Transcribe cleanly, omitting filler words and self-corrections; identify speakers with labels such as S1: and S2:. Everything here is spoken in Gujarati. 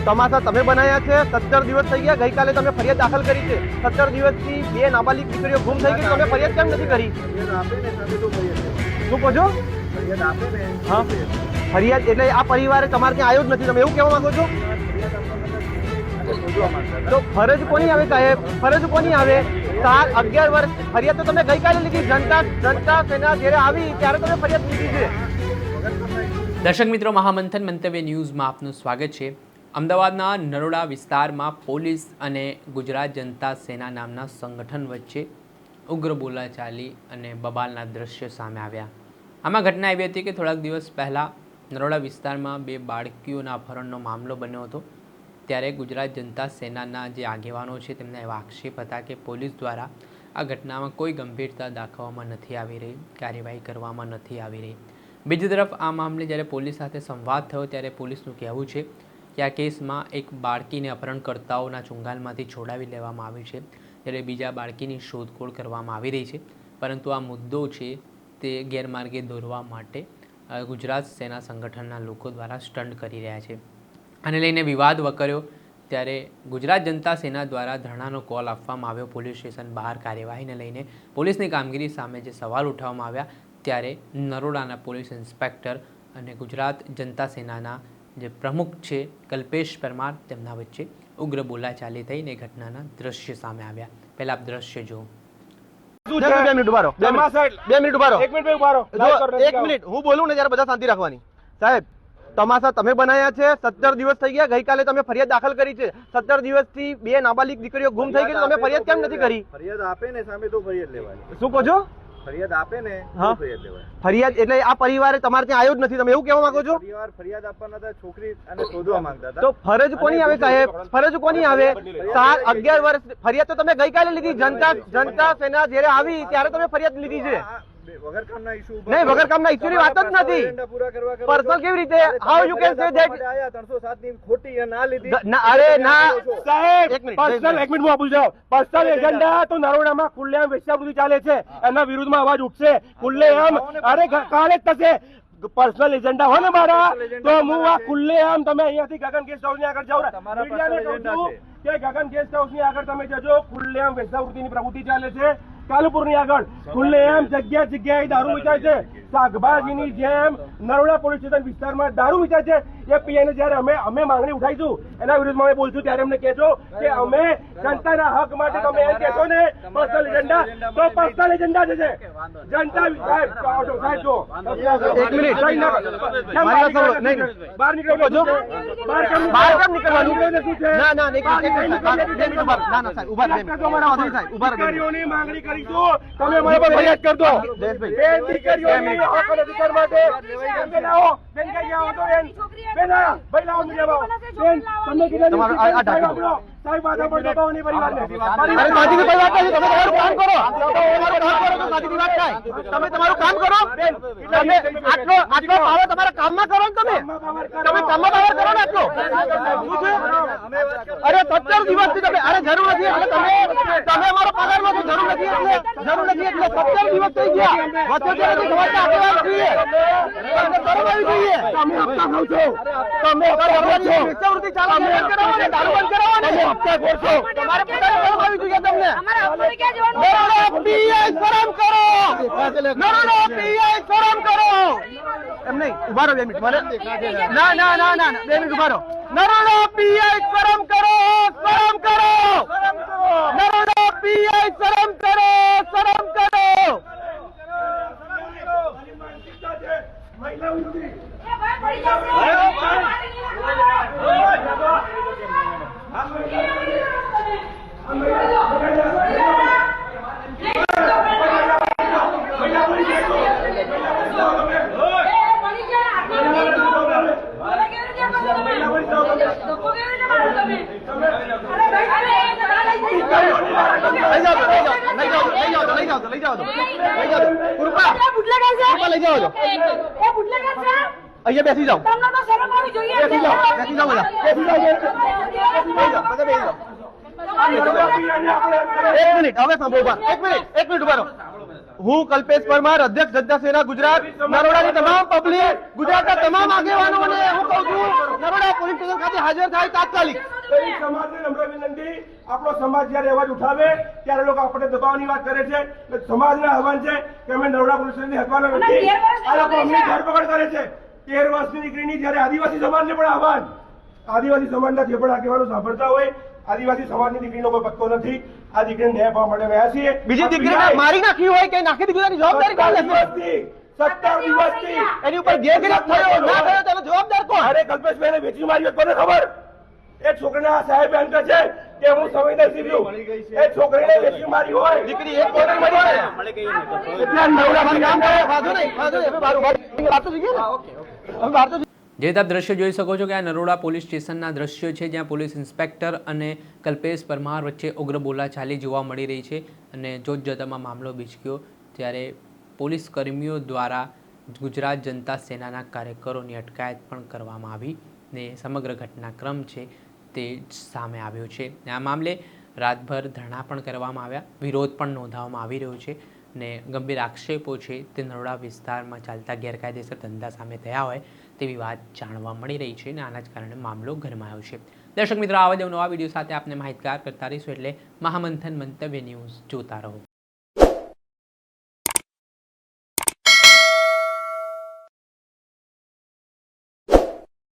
S1: તમાશા તમે બનાવ્યા છે। 17 દિવસ થઈ ગયા, ગઈકાલે તમે ફરિયાદ દાખલ કરી છે। 17 દિવસથી બે નાબાલિગ દીકરીઓ ગુમ થઈ ગઈ, તમે ફરિયાદ કેમ નથી કરી? શું કહો છો? હા, ફરિયાદ એટલે આ પરિવારે તમારે ત્યાં આવ્યો જ નથી, તમે એવું કહેવા માંગો છો? તો ફરજ કોની આવે સાહેબ? ફરજ કોની આવે? 11 વર્ષ ફરિયાદ તો તમે ગઈકાલે લીધી, જનતા સેના જ્યારે આવી ત્યારે તમે ફરિયાદ લીધી છે।
S2: દર્શક મિત્રો, મહામંથન મંતવ્ય ન્યૂઝમાં આપનું સ્વાગત છે। અમદાવાદના નરોડા વિસ્તારમાં પોલીસ અને ગુજરાત જનતા સેના નામના સંગઠન વચ્ચે ઉગ્ર બોલાચાલી અને બબાલના દ્રશ્યો સામે આવ્યા। આમાં ઘટના એવી હતી કે થોડાક દિવસ પહેલાં નરોડા વિસ્તારમાં બે બાળકીઓના અપહરણનો મામલો બન્યો હતો। ત્યારે ગુજરાત જનતા સેનાના જે આગેવાનો છે તેમના એવા આક્ષેપ હતા કે પોલીસ દ્વારા આ ઘટનામાં કોઈ ગંભીરતા દાખવવામાં નથી આવી રહી, કાર્યવાહી કરવામાં નથી આવી રહી। બીજી તરફ આ મામલે જ્યારે પોલીસ સાથે સંવાદ થયો ત્યારે પોલીસનું કહેવું છે કે આ કેસમાં એક બાળકીને અપહરણકર્તાઓના ચુંગાલમાંથી છોડાવી લેવામાં આવી છે, જ્યારે બીજા બાળકીની શોધખોળ કરવામાં આવી રહી છે। પરંતુ આ મુદ્દો છે તે ગેરમાર્ગે દોરવા માટે ગુજરાત સેના સંગઠનના લોકો દ્વારા સ્ટન્ટ કરી રહ્યા છે। આને લઈને વિવાદ વકર્યો ત્યારે ગુજરાત જનતા સેના દ્વારા ધરણાનો કોલ આપવામાં આવ્યો। પોલીસ સ્ટેશન બહાર કાર્યવાહીને લઈને પોલીસની કામગીરી સામે જે સવાલ ઉઠાવવામાં આવ્યા ત્યારે નરોડાના પોલીસ ઇન્સ્પેક્ટર અને ગુજરાત જનતા સેનાના જે પ્રમુખ છે કલ્પેશ પરમાર, તેમના વચ્ચે ઉગ્ર બોલાચાલી થઈને ઘટનાના દ્રશ્ય સામે આવ્યા। પહેલા આપ દ્રશ્ય જુઓ।
S1: 2 મિનિટ ઉભા રહો, 2 મિનિટ ઉભા રહો, 1 મિનિટ ઉભા રહો, 1 મિનિટ હું બોલું ને ત્યારે બધા શાંતિ રાખવાની। સાહેબ, તમાશા તમે બનાવ્યા છે। 17 દિવસ થઈ ગયા, ગઈકાલે તમે ફરિયાદ દાખલ કરી છે। 17 દિવસથી બે નાબાલિગ દીકરીઓ ગુમ થઈ ગઈ, તમે ફરિયાદ કેમ નથી કરી?
S3: ફરિયાદ આપે ને સામે તો ફરિયાદ લેવાય।
S1: શું કહો છો?
S3: ફરિયાદ આપે ને ફરિયાદ લેવાય।
S1: ફરિયાદ એટલે આ પરિવારે તમારે ત્યાં આવ્યો જ નથી, તમે એવું કહેવા માંગો છો?
S3: પરિવાર ફરિયાદ આપવાના હતા, છોકરી અને શોધવા માંગતા હતા।
S1: તો ફરજ કોની આવે સાહેબ? ફરજ કોની આવે? 11 વર્ષ ફરિયાદ તો તમે ગઈકાલે લીધી, જનતા સેના જ્યારે આવી ત્યારે તમે ફરિયાદ લીધી છે।
S3: વગર કામના ઇશ્યુ
S1: નહીં, વગર કામના ઇશ્યુની વાત જ નથી। પર્સનલ કેવી રીતે? How you can say that?
S3: 307 ની ખોટી અને આ લીધી
S1: ના, અરે ના
S4: સાહેબ,
S1: એક મિનિટ,
S4: પર્સનલ એક મિનિટ હું આપું છું। પર્સનલ એજન્ડા તો નરોડામાં ખુલ્લેઆમ વેશ્યાવૃત્તિ ચાલે છે, એના વિરુદ્ધમાં અવાજ ઉઠશે ખુલ્લેઆમ। અરે કાલે જ થશે। પર્સનલ એજન્ડા હોય ને મારા તો હું આ ખુલ્લેઆમ તમે અહીંયાથી ગગન ગેસ્ટ હાઉસ ની આગળ જાઓ, મીડિયાને કહું છું કે ગગન ગેસ્ટ હાઉસ ની આગળ તમે જજો, ખુલ્લેઆમ વેશ્યાવૃત્તિની પ્રવૃત્તિ ચાલે છે। કાલુપુરની આગળ ખુલ્લેઆમ જગ્યાએ દારૂ વેચાય છે। શાકભાજીની જેમ નરોડા પોલીસ સ્ટેશન વિસ્તારમાં દારૂ વેચાય છે। એ પીઆઈને જ્યારે અમે માંગણી ઉઠાઈશું, એના વિરુદ્ધમાં અમે બોલશું ત્યારે અમને કહેજો કે અમે જનતાના હક માટે તમે એમ કહેશો ને પર્સનલ એજન્ડા, તો પર્સનલ એજન્ડા જ છે। જનતા સાહેબ જો
S1: 1 મિનિટ
S4: બહાર નીકળો છો,
S1: બહાર કેમ નીકળવાનું? ના ના ના સાહેબ ઉભા
S4: દીકરીઓની માંગણી કરીશું, તમે અમારા પર ફરિયાદ કરજો। બેન દીકરીઓની હક અધિકાર માટે બેન આવો, બેન કઈ આવો તો બેન આ ભાઈ લાવો મીડિયામાં બેન તમને કીધું
S1: તમારો આ ડાક્ટર
S4: સાહેબ માથા પર દબાવવાની પરિવારને
S1: અરે સાચી કોઈ વાત નથી, તમે તમારું કામ કરો, તો સાચી વાત થાય। તમે તમારું કામ કરો, તમે આટલો પાવર તમારા કામમાં કરો ને, તમે કામમાં પાવર કરો ને આટલો। અરે 17 દિવસથી તમે અરે જરૂર નથી, તમે અમારો પગાર નો જરૂર નથી, એટલે 17 દિવસ થઈ ગયા, વચ્ચે તમારે આગળ જોઈએ, તમને શરમ આવી જોઈએ।
S4: તમે હપ્તા ખાવ છો,
S1: તમે વેચાવૃત્તિ ચાલુ કરાવો ને, દારૂ બંધ કરાવો ને,
S4: હપ્તા ખોરશો,
S1: તમારે પોતાને શરમ આવી જોઈએ તમને। નરોડા પીઆઈ શરમ કરો, નરોડા પીઆઈ શરમ કરો। એમ નહીં, ઉભા રહો 2 મિનિટ, મને ના ના ના ના 2 મિનિટ ઉભા રહો। નરોડા પીઆઈ શરમ કરો, શરમ કરો, નરોડા પીઆઈ શરમ કરો, શરમ કરો।
S4: મહિલા વિરોધી
S1: અહીંયા બેસી જાઓ, બેસી જાઓ, બેસી જાઓ બધા, બેસી જાઓ। 1 મિનિટ હવે સાંભળો, 1 મિનિટ ઉભા રહો। હું કલ્પેશ પરમાર, અધ્યક્ષ જનતા સેના ગુજરાત, નરોડાની તમામ પબ્લિક, ગુજરાતના તમામ આગેવાનોને હું કહું છું, નરોડા પોલીસ સ્ટેશન ખાતે હાજર થાય તાત્કાલિક.
S4: તો એ સમાજને નમ્ર વિનંતી, આપણો સમાજ જ્યારે અવાજ ઉઠાવે ત્યારે લોકો આપણે દબાવવાની વાત કરે છે. એટલે સમાજને આહવાન છે કે અમે નરોડા પોલીસ સ્ટેશનથી હટવાના નથી. આ લોકો અમને ધરપકડ કરે છે. 13 વર્ષની દીકરીની જ્યારે આદિવાસી સમાજને પણ આહવાન, આદિવાસી સમાજના જે પણ આગેવાનો સાંભળતા હોય, આદિવાસી સમાજની દીકરીનો કોઈ પત્તો નથી. આ દીકરીને ન્યાય પામવા માટે આવ્યા છીએ.
S1: બીજી દીકરીને મારી નાખી હોય કે નાખી દીકરીની જવાબદારી કોણ લેશે?
S4: 17 દિવસથી
S1: એની ઉપર ગેરરીત થયો ના થયો તેનો જવાબદાર કોણ?
S4: અરે કલ્પેશભાઈને વેચી મારી કોને ખબર? એ છોકરીના સાહેબ એમ કહે છે કે હું સંવેદનશીલ છું. એ છોકરીને વેચી મારી હોય
S1: દીકરી એક કોને મળી છે? એટલે નવરામાં કામ કરે. વાંધો નહીં, વાંધો નહીં. હવે બહાર તો જઈએ ને. હવે બહાર તો
S2: જે રીતે આપ દ્રશ્ય જોઈ શકો છો કે આ નરોડા પોલીસ સ્ટેશનના દ્રશ્યો છે, જ્યાં પોલીસ ઇન્સ્પેક્ટર અને કલ્પેશ પરમાર વચ્ચે ઉગ્ર બોલાચાલી જોવા મળી રહી છે અને જોતજોતામાં મામલો બીચક્યો ત્યારે પોલીસ કર્મીઓ દ્વારા ગુજરાત જનતા સેનાના કાર્યકરોની અટકાયત પણ કરવામાં આવી ને સમગ્ર ઘટનાક્રમ છે તે સામે આવ્યો છે. આ મામલે રાતભર ધરણા પણ કરવામાં આવ્યા, વિરોધ પણ નોંધાવવામાં આવી રહ્યો છે ને ગંભીર આક્ષેપો છે તે નરોડા વિસ્તારમાં ચાલતા ગેરકાયદેસર ધંધા સામે થયા હોય તેવી વાત જાણવા મળી રહી છે અને આના જ કારણે મામલો ગરમાયો છે. દર્શક મિત્રો, આવા જ નવા વિડીયો સાથે આપને માહિતગાર કરતા રહીશું, એટલે મહામંથન મંતવ્ય ન્યૂઝ જોતા રહો.